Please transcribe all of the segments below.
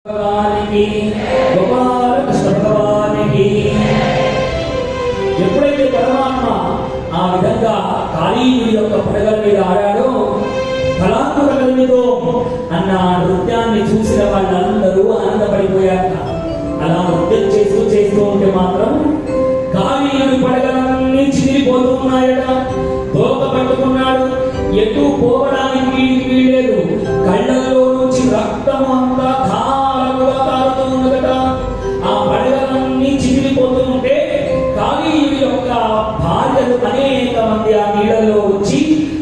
ఎప్పుడైతే పరమాత్మ ఆ విధంగా కాళీయుడి యొక్క పడగల మీద ఆడాడో కళాత్మకతో అన్న నృత్యాన్ని చూసిన వాళ్ళందరూ ఆనందపడిపోయాక అలా నృత్యం చేస్తూ ఉంటే మాత్రం కాళీయుడి పడగలన్నీ చిదిరిపోతూ ఉన్నాయట. తోక పట్టుకున్నాడు, ఎటు పోవడానికి వీలేదు. కళ్ళల్లో నుంచి రక్తం అంతా ధారలుగా కారుతూ ఉన్నదట. ఆ పడగలన్నీ చిదిరిపోతూ ఉంటే కాళీయుడి యొక్క భార్యలు అనేక మంది ఆ నీళ్ళలో వచ్చి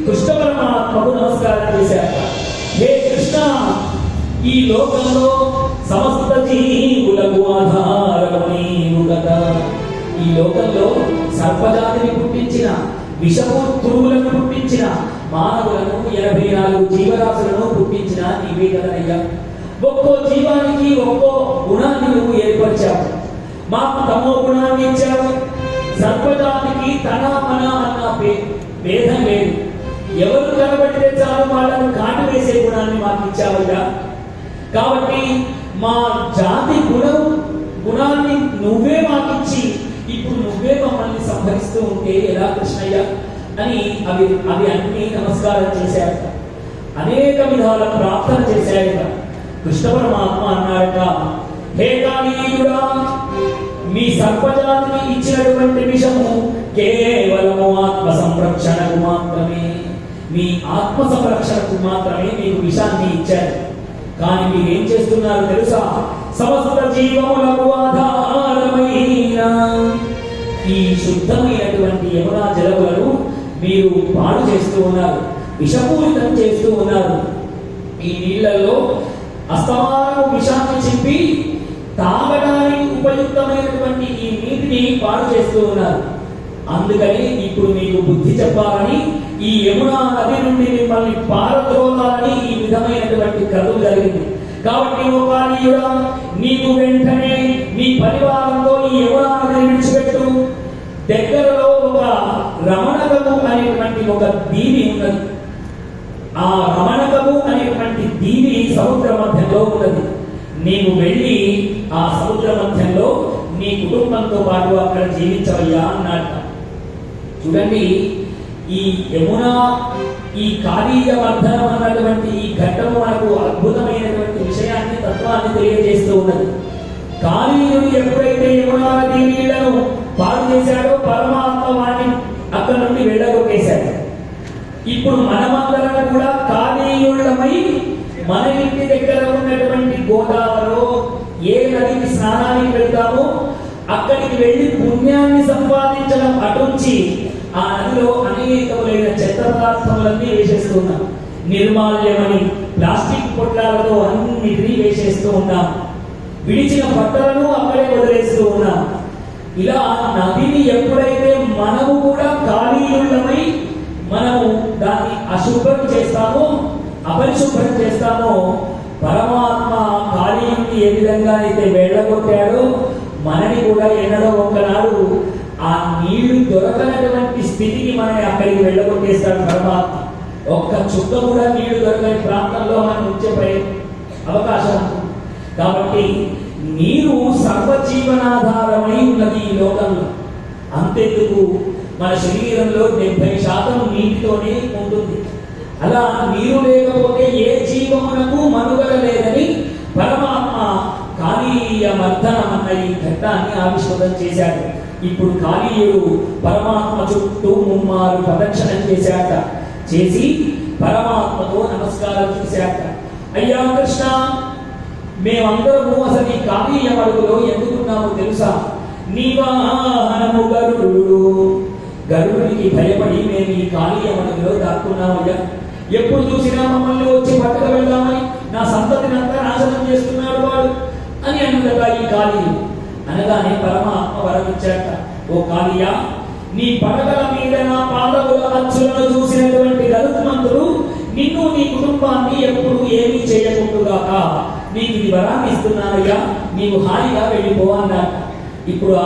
కృష్ణ పరమాత్మకు నమస్కారం చేశారు. హే కృష్ణ, ఈ లోకంలో సమస్త జీవులకు ఆధారము నీవు కదా. ఈ లోకంలో సర్పజాతిని పుట్టించిన, విషపు పురుగులను పుట్టించిన, మానవులను 84 జీవరాశులను పుట్టించిన నీవే కదనయ్యా. ఒక్కో జీవానికి ఒక్కో గుణాన్ని నువ్వు ఏర్పరిచావు. మాకు తమో గుణాన్ని ఇచ్చావు. సర్పజాతికి తన మన అన్న భేదం లేదు. ఎవరు కనబడితే చాలు వాళ్ళను కాటు వేసే గుణాన్ని మాకు ఇచ్చావయ్యా. కాబట్టి మా జాతి గుణాన్ని నువ్వే మాకిచ్చి ఇప్పుడు నువ్వే మమ్మల్ని సంహరిస్తూ ఉంటే ఎలా కృష్ణయ్య అని అవి అన్ని నమస్కారం చేశారట. అనేక విధాల ప్రార్థన చేశారట. కృష్ణ పరమాత్మ అన్నారట, హే కాళీయుడా, మీ సర్పజాతిని ఇచ్చినటువంటి విషము కేవలము ఆత్మ సంరక్షణకు మాత్రమే, మీ ఆత్మ సంరక్షణకు మాత్రమే మీకు విషాన్ని ఇచ్చారు. కానీ మీరు ఏం చేస్తున్నారు తెలుసా? సమస్త జీవములకు ఆధారమైన ఈ శుద్ధమైనటువంటి యమునా జలములను మీరు పాడు చేస్తూ ఉన్నారు, విషపూరితం చేస్తూ ఉన్నారు. ఈ నీళ్లలో అస్తమానము విషాన్ని చెప్పి తాగడానికి ఉపయుక్తమైనటువంటి ఈ నీటిని పాడు చేస్తూ ఉన్నారు. అందుకని ఇప్పుడు మీకు బుద్ధి చెప్పాలని, ఈ యమునా నది నుండి మిమ్మల్ని పారద్రోలాలని ఈ విధమైనటువంటి క్రతువు జరిగింది. కాబట్టి ఓ కాళీయుడా, నీకు వెంటనే నీ పరివారంలో ఈ యమునా నదిని విడిచిపెట్టు. దగ్గరలో ఒక రమణకము అనేటువంటి ఒక దీవి ఉన్నది. ఆ రమణకము అనేటువంటి దీవి సముద్ర మధ్యంలో ఉన్నది. నీవు వెళ్ళి ఆ సముద్ర మధ్యంలో నీ కుటుంబంతో పాటు అక్కడ జీవించవయ్యా అన్నట్ట. చూడండి, ఈ యమునా, ఈ కాళీయ వర్ధనం అన్నటువంటి ఈ ఘట్టము మనకు అద్భుతమైనటువంటి విషయాన్ని, తత్వాన్ని తెలియజేస్తూ ఉన్నది. కాళీయుడు ఎప్పుడైతే యమునా నది నీళ్లను పాడు చేశాడో పరమాత్మ వాడిని అక్కడి నుండి వెళ్ళగొట్టేశాడు. ఇప్పుడు మనమందరం కూడా కాళీయుళ్ళమై మన ఇంటి దగ్గర ఉన్నటువంటి గోదావరిలో ఏ నదికి స్నానానికి వెళ్తామో అక్కడికి వెళ్ళి పుణ్యాన్ని సంపాదించడం అటుంచి ఆ నదిలో అనేకములైన చెత్త పదార్థములన్నీ వేసేస్తున్నాం. నిర్మాల్యమని ప్లాస్టిక్ పొట్లాలతో అన్నిటినీ వేసేస్తూ ఉన్నాం. విడిచిన బట్టలను అక్కడే వదిలేస్తూ ఉన్నాం. ఇలా నదిని ఎప్పుడైతే మనము కూడా కాళీయుళ్ళమై మనము దాన్ని అశుభ్రం చేస్తామో, అపరిశుభ్రం చేస్తామో, పరమాత్మ కాళీయుడిని ఏ విధంగా అయితే వెళ్ళగొట్టాడో మనని కూడా ఎన్నడో ఒకనాడు ఆ నీళ్లు దొరకనటువంటి స్థితికి మనని అక్కడికి వెళ్ళగొట్టేస్తాడు పరమాత్మ. ఒక్క చుక్క కూడా నీళ్లు దొరకని ప్రాంతంలో మనం ఉంచే అవకాశం ఉంటుంది. కాబట్టి నీరు సర్వజీవనాధారమై ఉన్నది ఈ లోకంలో. అంతెందుకు, మన శరీరంలో 70% నీటితోనే ఉంటుంది. అలా నీరు లేకపోతే ఏ జీవమునకు మనుగడ లేదని పరమాత్మ కాళీయ మర్దనం అన్న ఈ ఘట్టాన్ని ఆవిష్కృతం చేశాడు. ఇప్పుడు కాళీయుడు పరమాత్మ చుట్టూ 3 ప్రదక్షిణం చేశాట. చేసి పరమాత్మతో నమస్కారం చేశాట. అయ్యా కృష్ణ, మేమందరము అసలు ఈ కాళీయ మడుగులో ఎందుకున్నామో తెలుసా? నీ వాహనము గరుడు. గరుడికి భయపడి మేము ఈ కాళీయ మడుగులో దాక్కున్నామయ్యా. ఎప్పుడు చూసినా మమ్మల్ని వచ్చి పట్టుకు వెళ్దామని నా సంతతిని అంతా నాశనం చేస్తున్నాడు వాడు అని అన్నదా ఈ కాళీయుడు. అనగానే పరమాత్మ వరమిచ్చాట. ఓ కాళీయ, నీ పడగల మీద నా పాదముల అచ్చులను చూసినటువంటి గరుత్మంతుడు నిన్ను, నీ కుటుంబాన్ని ఎప్పుడు ఏమీ చేయకుండుగాక నీకు ఇది వరాన్ని ఇస్తున్నానయ్యా, నీవు హాయిగా వెళ్ళిపో అన్నాట. ఇప్పుడు ఆ